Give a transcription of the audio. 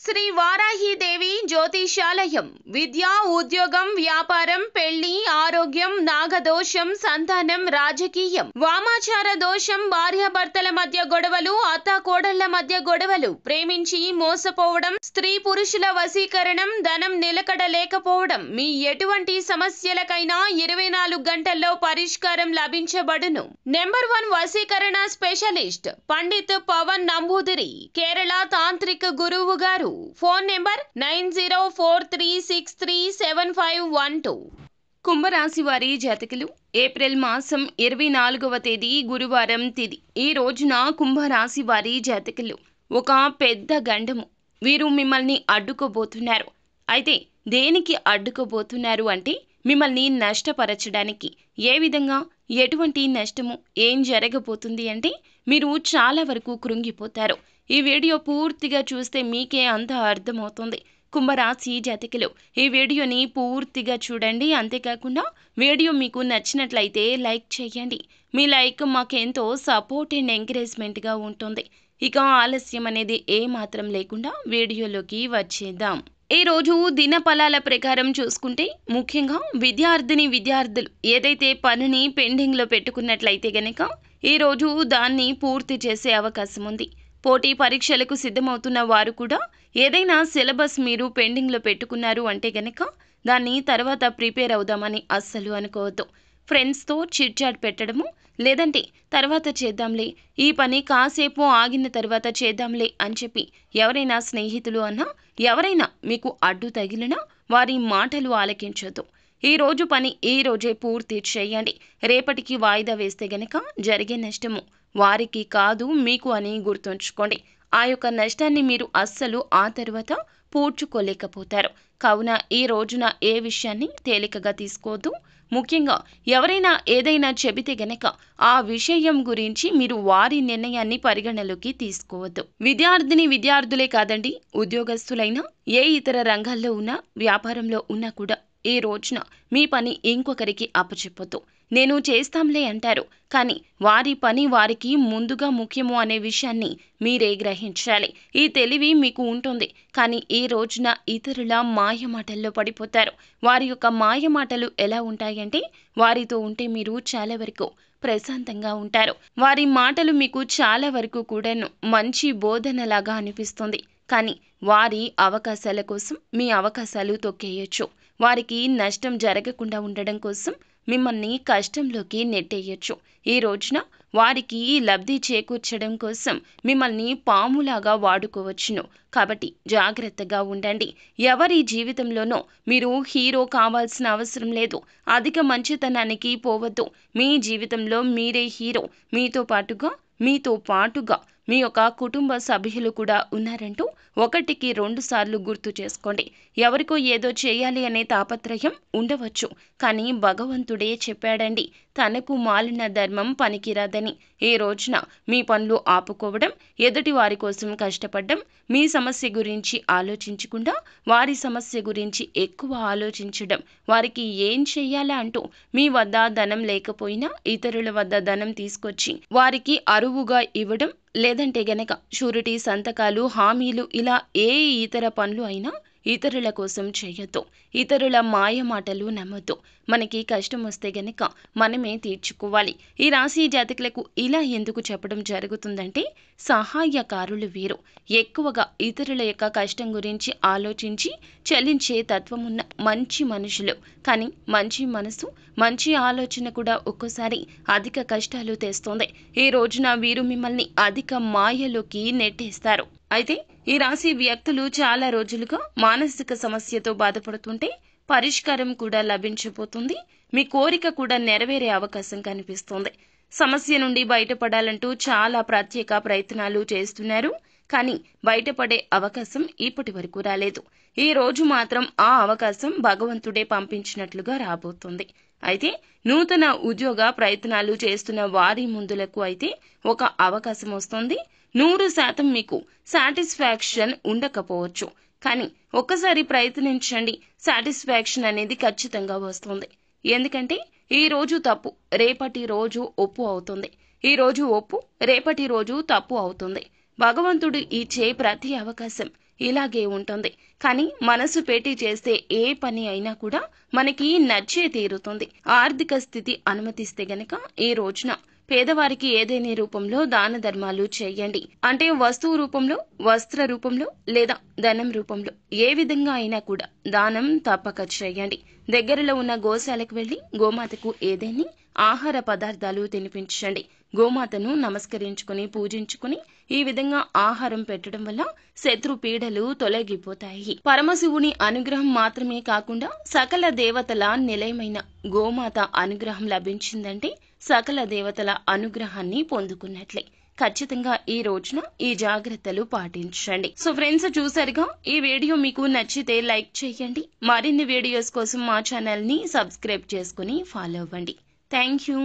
శ్రీ వారాహిదేవి జ్యోతిషాలయం విద్య, ఉద్యోగం, వ్యాపారం, పెళ్లి, ఆరోగ్యం, నాగదోషం, సంతానం, రాజకీయం, వామాచార దోషం, భార్యాభర్తల మధ్య గొడవలు, అత్తాకోడళ్ల మధ్య గొడవలు, ప్రేమించి మోసపోవడం, స్త్రీ పురుషుల వశీకరణం, ధనం నిలకడ లేకపోవడం, మీ ఎటువంటి సమస్యలకైనా 24 గంటల్లో పరిష్కారం లభించబడును. నెంబర్ 1 వశీకరణ స్పెషలిస్ట్ పండిత్ పవన్ నంబూదిరి, కేరళ తాంత్రిక గురువు గారు. Phone number 9043637512. కుంభరాశి వారి జాతకులు ఏప్రిల్ మాసం 24వ తేదీ గురువారం తిథి. ఈ రోజున కుంభరాశి వారి జాతకులు ఒక పెద్ద గండము వీరు మిమ్మల్ని అడ్డుకోబోతున్నారు. అయితే దేనికి అడ్డుకోబోతున్నారు అంటే మిమ్మల్ని నష్టపరచడానికి. ఏ విధంగా, ఎటువంటి నష్టము, ఏం జరగబోతుంది అంటే మీరు చాలా వరకు కృంగిపోతారు. ఈ వీడియో పూర్తిగా చూస్తే మీకే అంతా అర్థమవుతుంది. కుంభరాశి జాతకులు ఈ వీడియోని పూర్తిగా చూడండి. అంతేకాకుండా వీడియో మీకు నచ్చినట్లయితే లైక్ చేయండి. మీ లైక్ మాకెంతో సపోర్ట్ అండ్ ఎంకరేజ్మెంట్గా ఉంటుంది. ఇక ఆలస్యం అనేది ఏమాత్రం లేకుండా వీడియోలోకి వచ్చేద్దాం. ఈ రోజు దినఫలాల ప్రకారం చూసుకుంటే ముఖ్యంగా విద్యార్థులు ఏదైతే పనిని పెండింగ్లో పెట్టుకున్నట్లయితే గనక ఈ రోజు దాన్ని పూర్తి చేసే అవకాశం ఉంది. పోటీ పరీక్షలకు సిద్ధమవుతున్న వారు కూడా ఏదైనా సిలబస్ మీరు పెండింగ్లో పెట్టుకున్నారు అంటే గనక దాన్ని తర్వాత ప్రిపేర్ అవుదామని అస్సలు అనుకోవద్దు. ఫ్రెండ్స్తో చిట్ చాట్ పెట్టడము, లేదంటే తర్వాత చేద్దాంలే, ఈ పని కాసేపు ఆగిన తర్వాత చేద్దాంలే అని చెప్పి ఎవరైనా స్నేహితులు అన్నా, ఎవరైనా మీకు అడ్డు తగిలినా వారి మాటలు ఆలకించొద్దు. ఈ రోజు పని ఈ రోజే పూర్తి చేయండి. రేపటికి వాయిదా వేస్తే గనక జరిగే నష్టము వారికి కాదు మీకు అని గుర్తుంచుకోండి. ఆ యొక్క నష్టాన్ని మీరు అస్సలు ఆ తర్వాత పూడ్చుకోలేకపోతారు. కావున ఈ రోజున ఏ విషయాన్ని తేలికగా తీసుకోవద్దు. ముఖ్యంగా ఎవరైనా ఏదైనా చెబితే గనక ఆ విషయం గురించి మీరు వారి నిర్ణయాన్ని పరిగణలోకి తీసుకోవద్దు. విద్యార్థులే కాదండి, ఉద్యోగస్తులైనా, ఏ ఇతర రంగాల్లో ఉన్నా, వ్యాపారంలో ఉన్నా కూడా ఈ రోజున మీ పని ఇంకొకరికి అప్పచెప్పొద్దు. నేను చేస్తాంలే అంటారు, కానీ వారి పని వారికి ముందుగా ముఖ్యము అనే విషయాన్ని మీరే గ్రహించాలి. ఈ తెలివి మీకు ఉంటుంది, కానీ ఈ రోజున ఇతరుల మాయమాటల్లో పడిపోతారు. వారి యొక్క మాయమాటలు ఎలా ఉంటాయంటే వారితో ఉంటే మీరు చాలా వరకు ప్రశాంతంగా ఉంటారు. వారి మాటలు మీకు చాలా వరకు కూడాను మంచి బోధనలాగా అనిపిస్తుంది, కానీ వారి అవకాశాల కోసం మీ అవకాశాలు తొక్కేయచ్చు. వారికి నష్టం జరగకుండా ఉండడం కోసం మిమ్మల్ని కష్టంలోకి నెట్టేయచ్చు. ఈ రోజున వారికి లబ్ధి చేకూర్చడం కోసం మిమ్మల్ని పాములాగా వాడుకోవచ్చును. కాబట్టి జాగ్రత్తగా ఉండండి. ఎవరి జీవితంలోనో మీరు హీరో కావాల్సిన అవసరం లేదు. అధిక మంచితనానికి పోవద్దు. మీ జీవితంలో మీరే హీరో. మీతో పాటుగా మీ యొక్క కుటుంబ సభ్యులు కూడా ఉన్నారంటూ 1కి 2 సార్లు గుర్తు చేసుకోండి. ఎవరికో ఏదో చేయాలి అనే తాపత్రయం ఉండవచ్చు, కానీ భగవంతుడే చెప్పాడండి, తనకు మాలిన ధర్మం పనికిరాదని. ఈ రోజున మీ పనులు ఆపుకోవడం, ఎదుటి వారి కోసం కష్టపడడం, మీ సమస్య గురించి ఆలోచించకుండా వారి సమస్య గురించి ఎక్కువ ఆలోచించడం, వారికి ఏం చెయ్యాలా అంటూ మీ వద్ద ధనం లేకపోయినా ఇతరుల వద్ద ధనం తీసుకొచ్చి వారికి అరువుగా ఇవ్వడం, లేదంటే గనక షూరిటీ సంతకాలు, హామీలు, ఇలా ఏ ఇతర పనులు అయినా ఇతరుల కోసం చేయొద్దు. ఇతరుల మాయ మాటలు నమ్మొద్దు. మనకి కష్టం వస్తే గనక మనమే తీర్చుకోవాలి. ఈ రాశి జాతకులకు ఇలా ఎందుకు చెప్పడం జరుగుతుందంటే సహాయకారులు వీరు ఎక్కువగా ఇతరుల యొక్క కష్టం గురించి ఆలోచించి చలించే తత్వమున్న మంచి మనుషులు. కానీ మంచి మనసు, మంచి ఆలోచన కూడా ఒక్కోసారి అధిక కష్టాలు తెస్తుంది. ఈ రోజున వీరు మిమ్మల్ని అధిక మాయలోకి నెట్టేస్తారు. అయితే ఈ రాశి వ్యక్తులు చాలా రోజులుగా మానసిక సమస్యతో బాధపడుతుంటే పరిష్కారం కూడా లభించబోతుంది. మీ కోరిక కూడా నెరవేరే అవకాశం కనిపిస్తుంది. సమస్య నుండి బయటపడాలంటూ చాలా ప్రత్యేక ప్రయత్నాలు చేస్తున్నారు, కానీ బయటపడే అవకాశం ఇప్పటి వరకు రాలేదు. ఈ రోజు మాత్రం ఆ అవకాశం భగవంతుడే పంపించినట్లుగా రాబోతుంది. అయితే నూతన ఉద్యోగ ప్రయత్నాలు చేస్తున్న వారి ముందులకు అయితే ఒక అవకాశం వస్తుంది. 100% మీకు సాటిస్ఫాక్షన్ ఉండకపోవచ్చు, కానీ ఒక్కసారి ప్రయత్నించండి. సాటిస్ఫాక్షన్ అనేది ఖచ్చితంగా వస్తుంది. ఎందుకంటే ఈ రోజు తప్పు రేపటి రోజు ఒప్పు అవుతుంది. ఈ రోజు ఒప్పు రేపటి రోజు తప్పు అవుతుంది. భగవంతుడు ఇచ్చే ప్రతి అవకాశం ఇలాగే ఉంటుంది. కానీ మనసు పెట్టి చేస్తే ఏ పని అయినా కూడా మనకి నచ్చే తీరుతుంది. ఆర్థిక స్థితి అనుమతిస్తే గనక ఈ రోజున పేదవారికి ఏదైనా రూపంలో దాన ధర్మాలు చేయండి. అంటే వస్తువు రూపంలో, వస్త్ర రూపంలో లేదా ధనం రూపంలో ఏ విధంగా అయినా కూడా దానం తప్పక చేయండి. దగ్గరలో ఉన్న గోశాలకు వెళ్లి గోమాతకు ఏదైనా ఆహార పదార్థాలు తినిపించండి. గోమాతను నమస్కరించుకుని పూజించుకుని ఈ విధంగా ఆహారం పెట్టడం వల్ల శత్రు పీడలు తొలగిపోతాయి. పరమశివుని అనుగ్రహం మాత్రమే కాకుండా సకల దేవతల నిలయమైన గోమాత అనుగ్రహం లభించిందంటే సకల దేవతల అనుగ్రహాన్ని పొందుకున్నట్లే. ఖచ్చితంగా ఈ రోజున ఈ జాగ్రత్తలు పాటించండి. సో ఫ్రెండ్స్, చూసారుగా, ఈ వీడియో మీకు నచ్చితే లైక్ చేయండి. మరిన్ని వీడియోస్ కోసం మా ఛానల్ ని సబ్స్క్రైబ్ చేసుకుని ఫాలో అవ్వండి. Thank you.